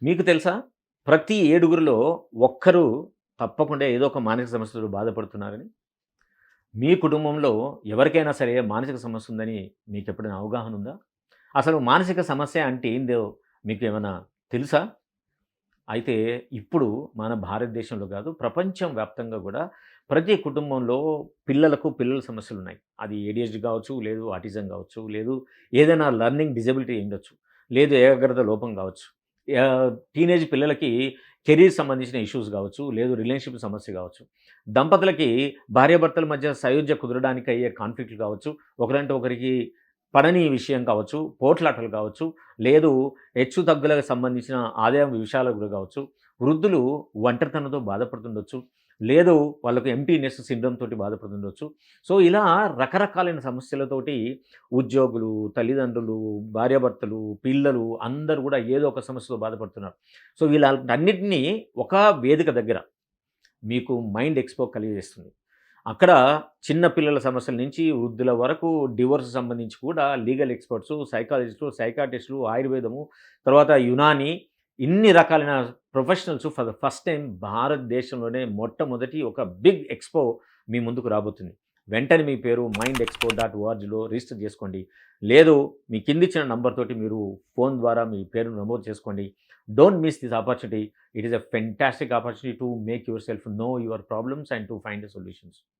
మీకు తెలుసా? ప్రతి ఏడుగురిలో ఒక్కరు తప్పకుండా ఏదో ఒక మానసిక సమస్యతో బాధపడుతున్నారని. మీ కుటుంబంలో ఎవరికైనా సరే మానసిక సమస్య ఉందని మీకెప్పుడైనా అవగాహన ఉందా? అసలు మానసిక సమస్య అంటే ఏందో మీకేమన్నా తెలుసా? అయితే ఇప్పుడు మన భారతదేశంలో కాదు, ప్రపంచం వ్యాప్తంగా గూడా ప్రతి కుటుంబంలో పిల్లల సమస్యలున్నాయి. అది ఏడీహెచ్‌డీ కావచ్చు, లేదు ఆటిజం కావచ్చు, లేదు ఏదైనా లెర్నింగ్ డిజబిలిటీ అయ్యుండొచ్చు, లేదు ఏకాగ్రత లోపం కావచ్చు. టీనేజ్ పిల్లలకి కెరీర్ సంబంధించిన ఇష్యూస్ కావచ్చు, లేదు రిలేషన్‌షిప్ సమస్య కావచ్చు. దంపతులకి భార్యాభర్తల మధ్య సయోధ్య కుదరడానికి అయ్యే కాన్‌ఫ్లిక్ట్‌లు కావచ్చు, ఒకరంటే ఒకరికి పడని విషయం కావచ్చు, పోట్లాటలు కావచ్చు, లేదు హెచ్చుతగ్గులకు సంబంధించిన ఆదాయం విషయాలు కూడా కావచ్చు. వృద్ధులు ఒంటరితనంతో బాధపడుతుండొచ్చు. లేదు వాళ్ళకి ఎంప్టీనెస్ సిండ్రోమ్ తోటి బాధపడుతుండొచ్చు. సో, ఇలా రకరకాలైన సమస్యలతోటి ఉద్యోగులు, తల్లిదండ్రులు, భార్యాభర్తలు, పిల్లలు అందరూ కూడా ఏదో ఒక సమస్యతో బాధపడుతున్నారు. సో, వీళ్ళన్నిటిని ఒక వేదిక దగ్గర మీకు మైండ్ ఎక్స్‌పో కలిగజేస్తుంది. అక్కడ చిన్న పిల్లల సమస్యల నుంచి వృద్ధుల వరకు డివోర్స్ సంబంధించి కూడా లీగల్ ఎక్స్‌పర్ట్సు, సైకాలజిస్టులు, సైకియాట్రిస్టులు, ఆయుర్వేదము, తర్వాత యునాని ఇన్ని రకాలైన professionals for the first time భారతదేశంలోనే మొట్టమొదటి ఒక బిగ్ ఎక్స్‌పో మీ ముందుకు రాబోతుంది. వెంటనే మీ పేరు mindexpo.orgలో రిజిస్టర్ చేసుకోండి. లేదు మీ కిందిచ్చిన నంబర్ తోటి మీరు ఫోను ద్వారా మీ పేరును నమోదు చేసుకోండి. Don't miss this opportunity. It is a fantastic opportunity to make yourself know your problems and to find the solutions.